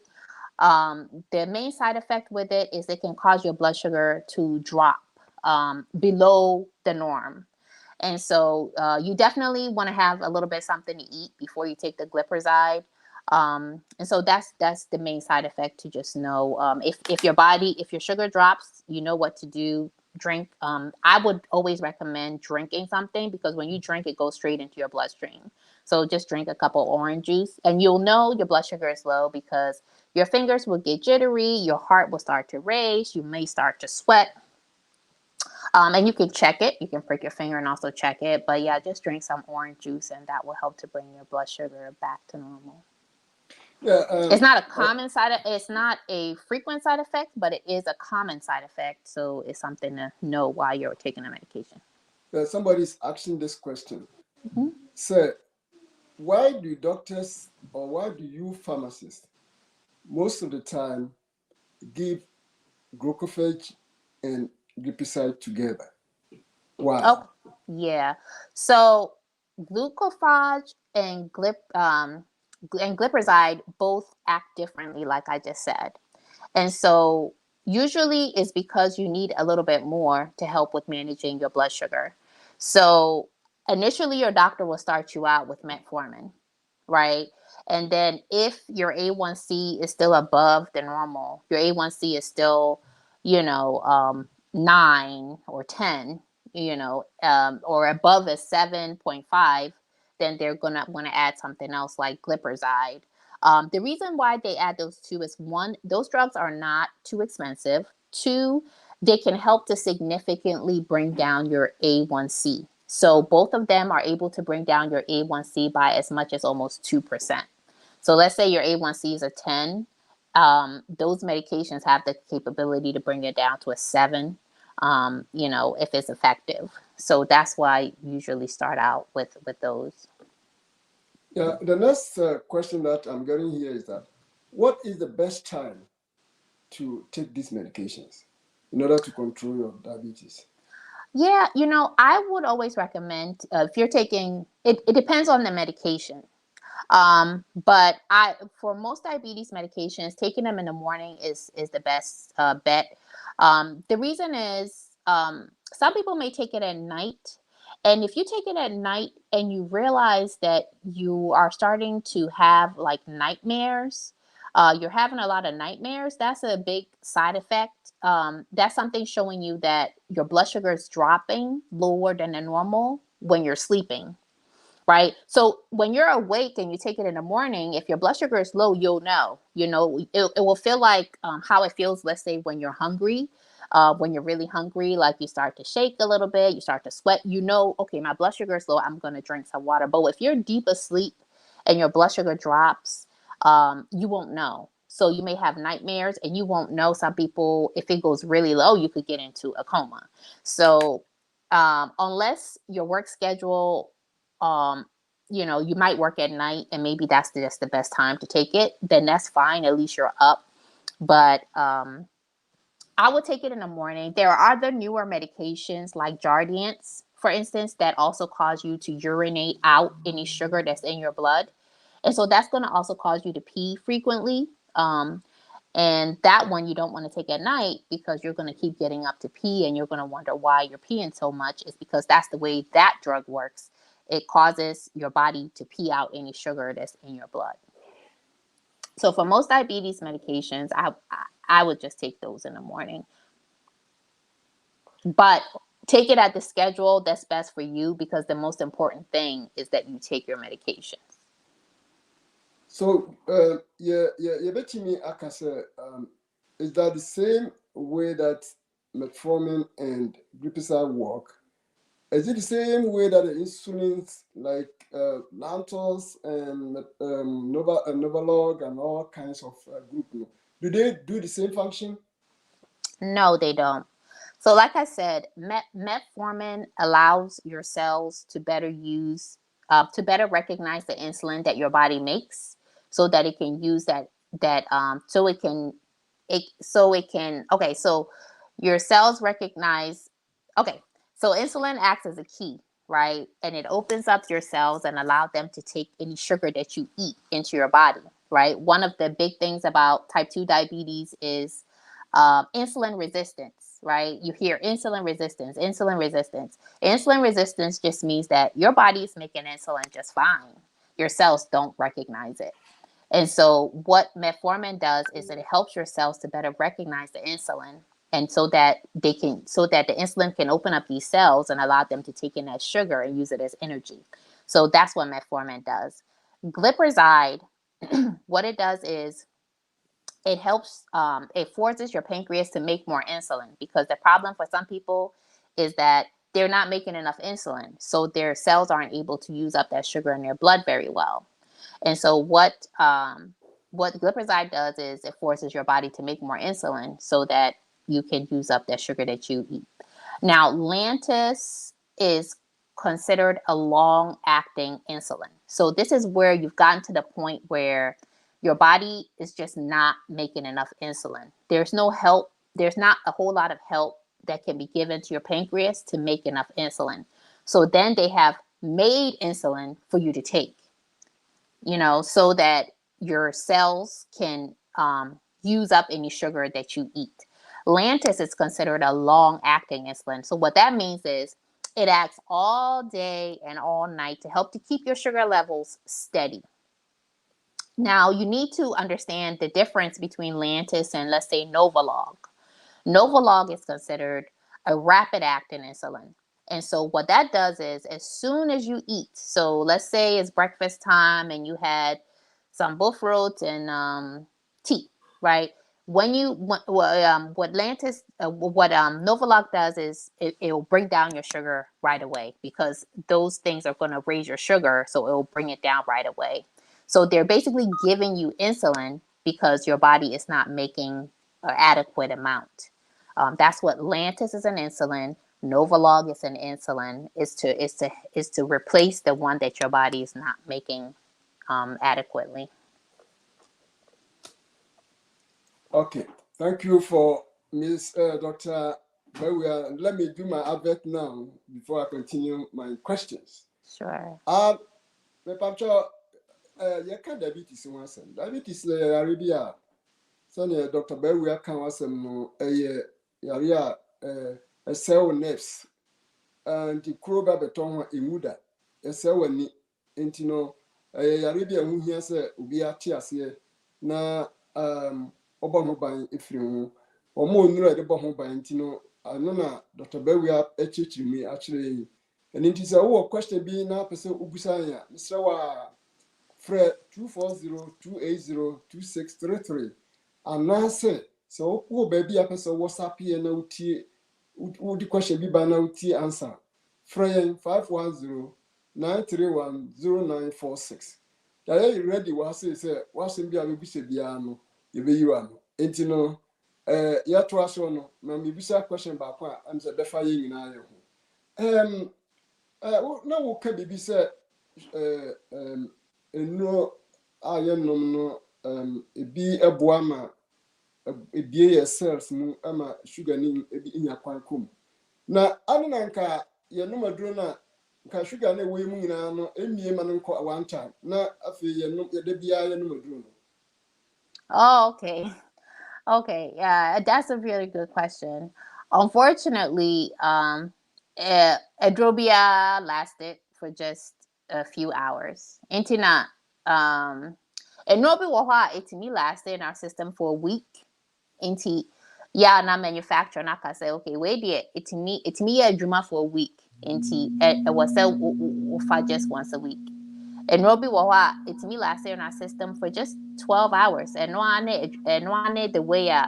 The main side effect with it is it can cause your blood sugar to drop below the norm. And so you definitely want to have a little bit something to eat before you take the glipizide. And so that's the main side effect to just know. If your sugar drops, you know what to do. Drink. I would always recommend drinking something, because when you drink, it goes straight into your bloodstream. So just drink a cup of orange juice, and you'll know your blood sugar is low, because your fingers will get jittery, your heart will start to race, you may start to sweat. And you can check it. You can prick your finger and also check it. But yeah, just drink some orange juice, and that will help to bring your blood sugar back to normal. Yeah, It's not a common it's not a frequent side effect, but it is a common side effect. So it's something to know while you're taking the medication. somebody's asking this question. Mm-hmm. So, why do doctors, or why do you pharmacists most of the time give glucophage and glipizide together? Why? Oh, yeah. So glucophage and glipizide both act differently, like I just said. And so usually it's because you need a little bit more to help with managing your blood sugar. So initially your doctor will start you out with metformin, right? And then if your A1C is still above the normal, your A1C is still, 9 or 10, or above a 7.5, then they're going to want to add something else like glipizide. The reason why they add those two is, one, those drugs are not too expensive. Two, they can help to significantly bring down your A1C. So both of them are able to bring down your A1C by as much as almost 2%. So let's say your A1C is a 10. Those medications have the capability to bring it down to a 7, if it's effective. So that's why I usually start out with those. Yeah, the next question that I'm getting here is that, what is the best time to take these medications in order to control your diabetes? Yeah, I would always recommend, if you're taking it, it depends on the medication. But for most diabetes medications, taking them in the morning is the best bet. The reason is, some people may take it at night. And if you take it at night and you realize that you are starting to have like nightmares, you're having a lot of nightmares, that's a big side effect. That's something showing you that your blood sugar is dropping lower than the normal when you're sleeping. Right. So when you're awake and you take it in the morning, if your blood sugar is low, you'll know. It will feel like how it feels, let's say, when you're hungry. When you're really hungry, like you start to shake a little bit, you start to sweat, okay, my blood sugar is low, I'm going to drink some water. But if you're deep asleep and your blood sugar drops, you won't know. So you may have nightmares and you won't know. Some people, if it goes really low, you could get into a coma. So unless your work schedule, you might work at night and maybe that's just the best time to take it, then that's fine. At least you're up. But I would take it in the morning. There are other newer medications like Jardiance, for instance, that also cause you to urinate out any sugar that's in your blood. And so that's going to also cause you to pee frequently. And that one you don't want to take at night, because you're going to keep getting up to pee and you're going to wonder why you're peeing so much. It's because that's the way that drug works. It causes your body to pee out any sugar that's in your blood. So for most diabetes medications, I would just take those in the morning. But take it at the schedule that's best for you, because the most important thing is that you take your medications. So, betimi akase, is that the same way that metformin and glipizide work? Is it the same way that the insulins like Lantus and Novalog and all kinds of group, do they do the same function? No, they don't. So like I said, metformin allows your cells to better recognize the insulin that your body makes, so that it can use okay, so your cells recognize, okay, so insulin acts as a key, right? And it opens up your cells and allow them to take any sugar that you eat into your body. right? One of the big things about type 2 diabetes is insulin resistance, right? You hear insulin resistance, insulin resistance. Insulin resistance just means that your body is making insulin just fine. Your cells don't recognize it. And so what metformin does is it helps your cells to better recognize the insulin, and so that the insulin can open up these cells and allow them to take in that sugar and use it as energy. So that's what metformin does. Glipizide, what it does is it helps, it forces your pancreas to make more insulin, because the problem for some people is that they're not making enough insulin. So their cells aren't able to use up that sugar in their blood very well. And so what glipizide does is it forces your body to make more insulin so that you can use up that sugar that you eat. Now, Lantus is considered a long-acting insulin. So this is where you've gotten to the point where your body is just not making enough insulin. There's no help. There's not a whole lot of help that can be given to your pancreas to make enough insulin. So then they have made insulin for you to take, so that your cells can use up any sugar that you eat. Lantus is considered a long-acting insulin. So what that means is it acts all day and all night to help to keep your sugar levels steady. Now, you need to understand the difference between Lantus and, let's say, Novolog. Novolog is considered a rapid-acting insulin. And so what that does is, as soon as you eat, so let's say it's breakfast time and you had some bullfruit and tea, right? What Novolog does is it will bring down your sugar right away, because those things are going to raise your sugar, so it will bring it down right away. So they're basically giving you insulin because your body is not making an adequate amount. That's what Lantus is, an insulin. Novolog is an insulin. Is to replace the one that your body is not making adequately. Okay, thank you for Miss Dr. Bawuah. Let me do my advert now before I continue my questions. Sure. Me pamcho you can diabetes one sem. Diabetes Arabia. Sanya Dr. Bawuah kan wasem no yare a cell nerves and the kroba beton emuda a cell ni intino yare bia hu hia se obi ate ase na obo ho ban efiri hu omo onuru de bo ho ban intino ano na Dr. Bawuah echichiri actually and it is a question bi na pese ubusan ya misra wa fre 240-280-2633 anase so wo baby apese WhatsApp here na utie the question bi ba na utie answer fre 510-931-0946 that you ready wa say wasem bi a bebise bia no ye be yiwa no enti no ya to aso no na me bisa question ba kwa am say befa ye nyina ye ho na wo ka bibi say eno ayenom no ebi eboa ma ebie ye cells mu ama sugar ni ebi inya kwan kom na anu na nka ye no maduro na nka sugar na we mu nyina no emie ma no nko one time na afi ye no ye de bia ye no maduro no. Oh, okay, yeah, that's a really good question. Unfortunately, Adrobia lasted for just a few hours. Intina, and Nobi Waha, it to me lasted in our system for a week. Inti, yeah, na manufacturer, na ka say, okay, wait there, it to me a drama for a week. Inti, it was for just once a week. And Robi Wawa, it to me lasted in our system for just 12 hours. And no one the way a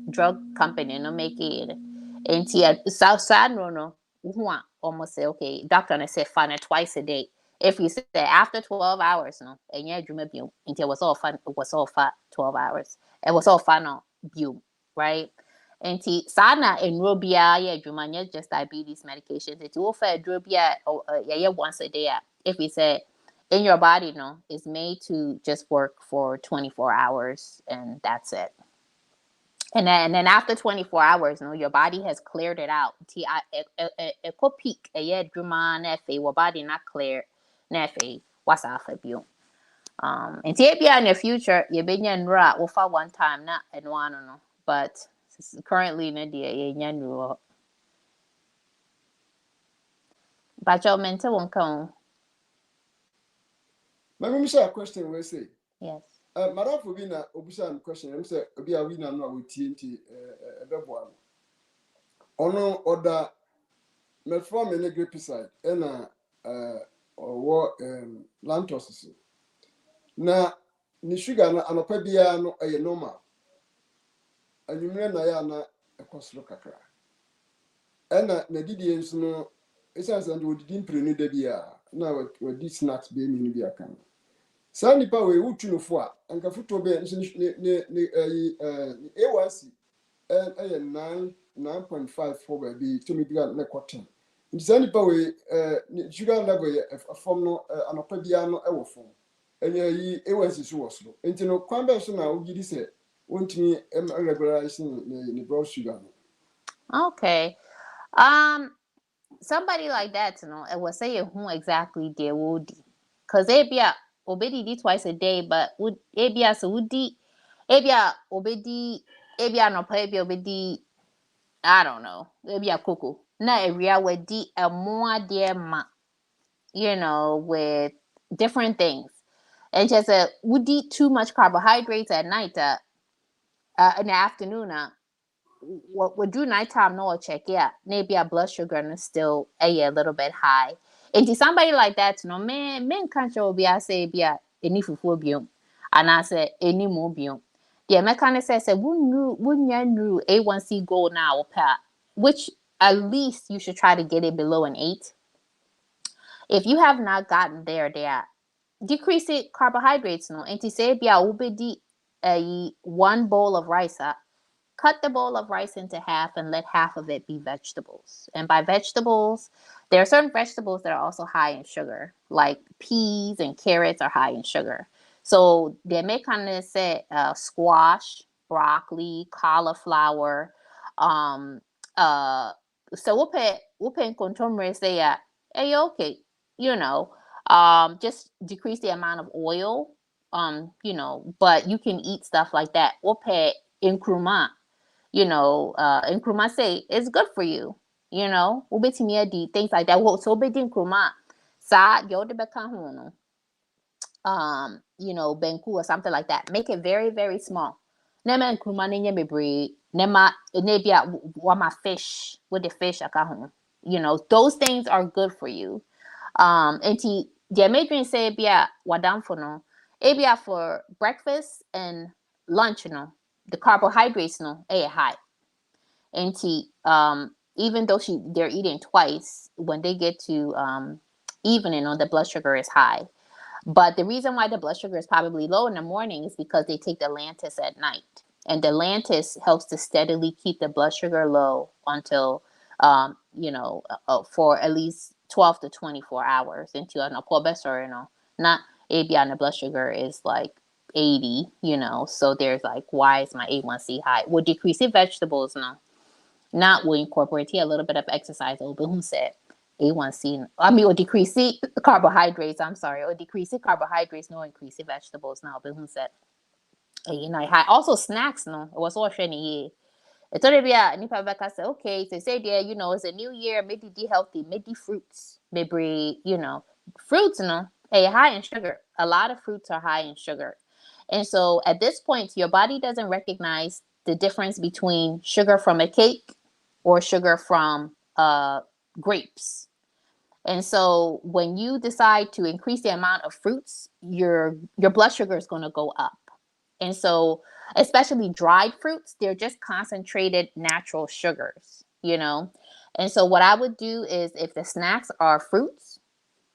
drug company no make it. And South Side no almost say, okay, doctor and I say fun twice a day. If you say after 12 hours, no, and yeah, dream of you until it was all fun, 12 hours. It was all fun on you, right? And sana and Robia, yeah, Jumania just diabetes medications. It's all for Drobia or yeah, once a day. If we say in your body, no, is made to just work for 24 hours and that's it. And then after 24 hours, no, your body has cleared it out. It could peak a year, Druman, your body not clear, Nefe, what's off of you. And maybe in the future, you be nra will for one time not and one no, but currently in the nyanru. But your mental won't come. Let me share a question we say. Yes. Madam for being a obusan question, I'm say be a winner no with TNT ebeboa. Ono order metformin and grapeside and or lantos. Na ni sugar na anopa bia no normal. Anwumre na ya na ekosoro kakra. Na didi nso no esanse ndo didi mprenu da bia na wadi snacks be ni bia kan. Saa nipa we wutu no fo a anka foto be nso ne A1C ɛyɛ 9.5 for baby to me bia na cotton. Nti saa nipa we sugar level yɛ fam no anopa bia no ɛwɔ fam. Ɛnyɛ yi A1C so wɔ so. Nti no kwan bɛ so na wogidi sɛ wontumi regularize ne blood sugar no. Okay. Somebody like that, it will say who exactly they would, because ebia obedi twice a day, but would ebia so would ebia obedi ebia no pa ebia obedi, I don't know, ebia cocoa na area would di a more dear ma, with different things, and just would eat too much carbohydrates at night, in the afternoon, what would do nighttime no check, maybe our blood sugar is still a little bit high. And to somebody like that, men can't show be I say be a any fufu and I say any more biome. The mechanic says wouldn't you A1C goal now, Pat, which at least you should try to get it below an 8. If you have not gotten there, decrease it carbohydrates and to say be a 1 bowl of rice cut the bowl of rice into half and let half of it be vegetables. And by vegetables, there are certain vegetables that are also high in sugar, like peas and carrots are high in sugar. So they may kind of say squash, broccoli, cauliflower. So we'll pay contemporary say, hey, okay, just decrease the amount of oil, but you can eat stuff like that. We'll pay nkrumah. Nkrumah say it's good for you. Ubetimi things like that. So ubedi nkrumah, sa yode beka benku or something like that. Make it very, very small. Nema nkrumah nenye bebre. Nema nebia wama fish with the fish akahono. Those things are good for you. Enti the American say bia wadam for no. Ebia for breakfast and lunch, the carbohydrates high. And even though they're eating twice, when they get to evening the blood sugar is high. But the reason why the blood sugar is probably low in the morning is because they take the Lantus at night. And the Lantus helps to steadily keep the blood sugar low until for at least 12 to 24 hours until not maybe on the blood sugar is like 80, so there's like, why is my A1C high? Well, decreasing vegetables not will incorporate a little bit of exercise, who said A1C, or decrease carbohydrates, or decrease carbohydrates, no increase vegetables now, who said high. Also snacks, it was all shiny. It's already be a nipa beka say, okay, so say there, it's a new year, maybe be healthy, maybe fruits, maybe, fruits, high in sugar. A lot of fruits are high in sugar. And so at this point, your body doesn't recognize the difference between sugar from a cake or sugar from grapes. And so when you decide to increase the amount of fruits, your blood sugar is going to go up. And so especially dried fruits, they're just concentrated natural sugars, And so what I would do is if the snacks are fruits,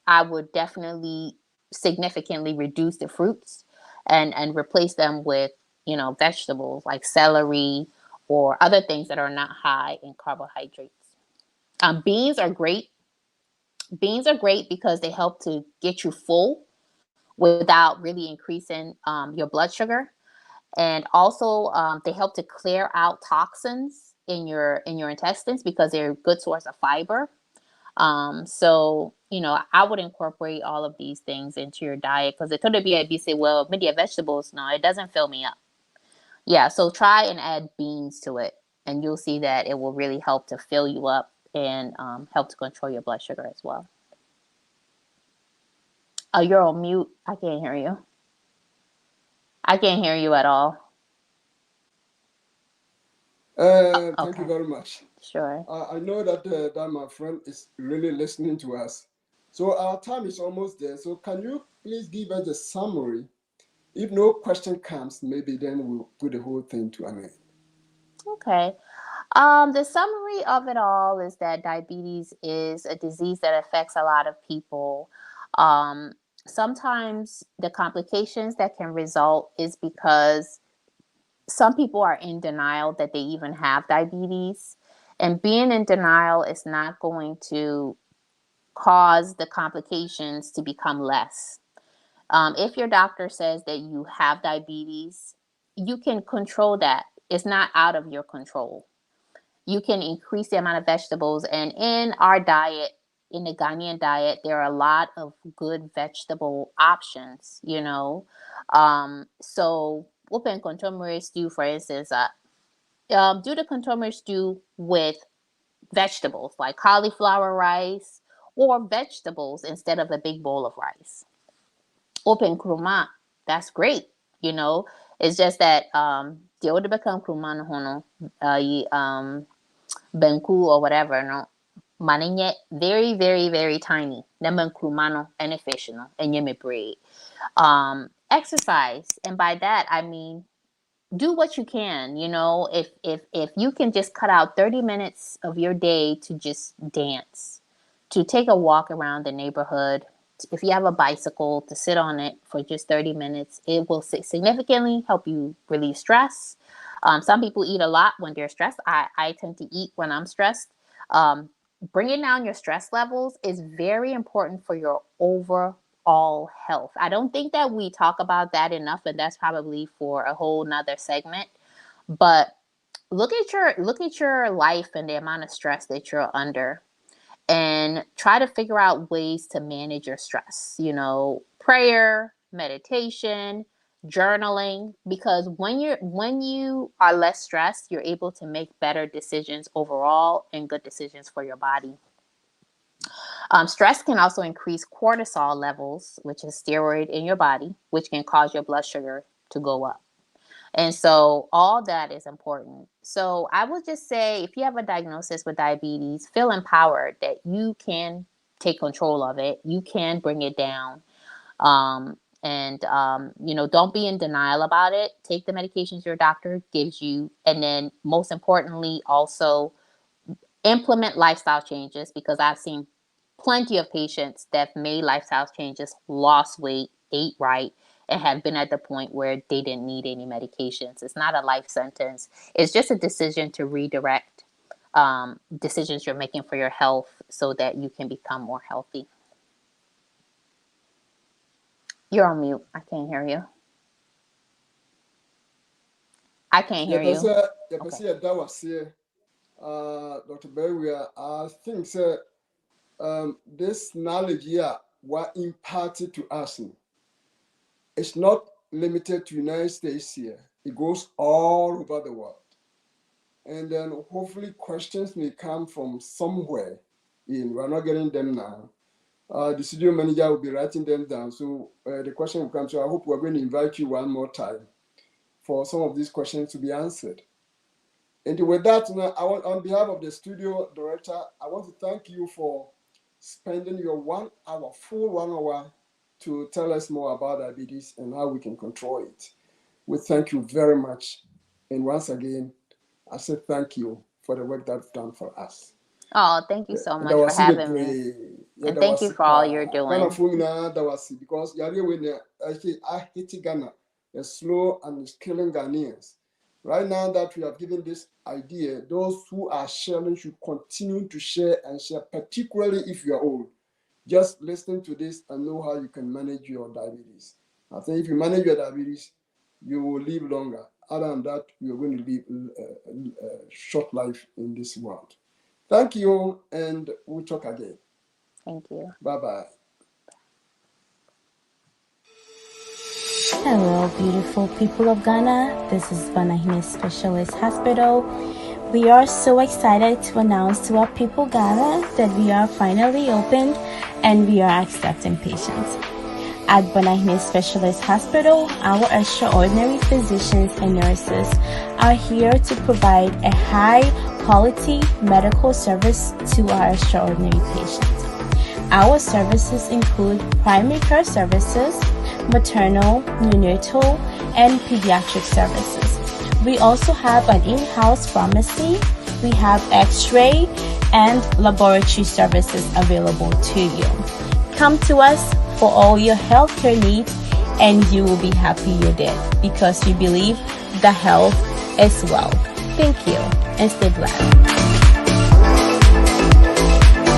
I would definitely significantly reduce the fruits and replace them with, vegetables like celery or other things that are not high in carbohydrates. Beans are great. Beans are great because they help to get you full without really increasing your blood sugar. And also they help to clear out toxins in your intestines because they're a good source of fiber. So, I would incorporate all of these things into your diet, because it could be say, well, maybe vegetables. No, it doesn't fill me up. Yeah. So try and add beans to it, and you'll see that it will really help to fill you up and help to control your blood sugar as well. Oh, you're on mute. I can't hear you. I can't hear you at all. Thank you very much. Sure. I know that my friend is really listening to us. So our time is almost there. So can you please give us a summary? If no question comes, maybe then we'll put the whole thing to an end. Okay. The summary of it all is that diabetes is a disease that affects a lot of people. Sometimes the complications that can result is because some people are in denial that they even have diabetes. And being in denial is not going to cause the complications to become less. If your doctor says that you have diabetes, you can control that. It's not out of your control. You can increase the amount of vegetables. And in our diet, in the Ghanaian diet, there are a lot of good vegetable options, So open contemporary stew, for instance, do the contemporary stew with vegetables like cauliflower rice or vegetables instead of a big bowl of rice. Open kuruma, that's great, It's just that the older become kuruma no benku or whatever, no. Maninye very, very, very tiny. Naman krumano and fish, no, and yeme bread. Exercise, and by that I mean do what you can. If you can just cut out 30 minutes of your day to just dance, to take a walk around the neighborhood. If you have a bicycle, to sit on it for just 30 minutes, it will significantly help you relieve stress. Some people eat a lot when they're stressed. I tend to eat when I'm stressed. Bringing down your stress levels is very important for your overall health. I don't think that we talk about that enough, and that's probably for a whole nother segment. But look at your life and the amount of stress that you're under, and try to figure out ways to manage your stress. Prayer, meditation, journaling, because when you are less stressed, you're able to make better decisions overall and good decisions for your body. Stress can also increase cortisol levels, which is steroid in your body, which can cause your blood sugar to go up. And so all that is important. So I would just say, if you have a diagnosis with diabetes, feel empowered that you can take control of it. You can bring it down. Don't be in denial about it. Take the medications your doctor gives you. And then most importantly, also implement lifestyle changes, because I've seen plenty of patients that have made lifestyle changes, lost weight, ate right, and have been at the point where they didn't need any medications. It's not a life sentence. It's just a decision to redirect decisions you're making for your health so that you can become more healthy. You're on mute. I can't hear you. I can't hear you. Dr. Bawuah, I think this knowledge here was imparted to us. It's not limited to United States here. It goes all over the world. And then hopefully questions may come from somewhere. We're not getting them now. The studio manager will be writing them down. So the question will come. So I hope we're going to invite you one more time for some of these questions to be answered. And with that, on behalf of the studio director, I want to thank you for spending your full 1 hour to tell us more about diabetes and how we can control it. We thank you very much. And once again, I say thank you for the work that's done for us. Oh, thank you so much for having me. And thank you for all you're doing. Because I hate Ghana, slow and killing Ghanaians. Right now that we have given this idea, those who are sharing should continue to share and share, particularly if you are old. Just listen to this and know how you can manage your diabetes. I think if you manage your diabetes, you will live longer. Other than that, you're going to live a short life in this world. Thank you, and we'll talk again. Thank you. Bye-bye. Hello, beautiful people of Ghana. This is Banahine Specialist Hospital. We are so excited to announce to our people Ghana that we are finally opened and we are accepting patients. At Banahine Specialist Hospital, our extraordinary physicians and nurses are here to provide a high-quality medical service to our extraordinary patients. Our services include primary care services, maternal, neonatal, and pediatric services. We also have an in-house pharmacy. We have x-ray and laboratory services available to you. Come to us for all your healthcare needs and you will be happy you did because we believe that health is wealth. Thank you and stay blessed.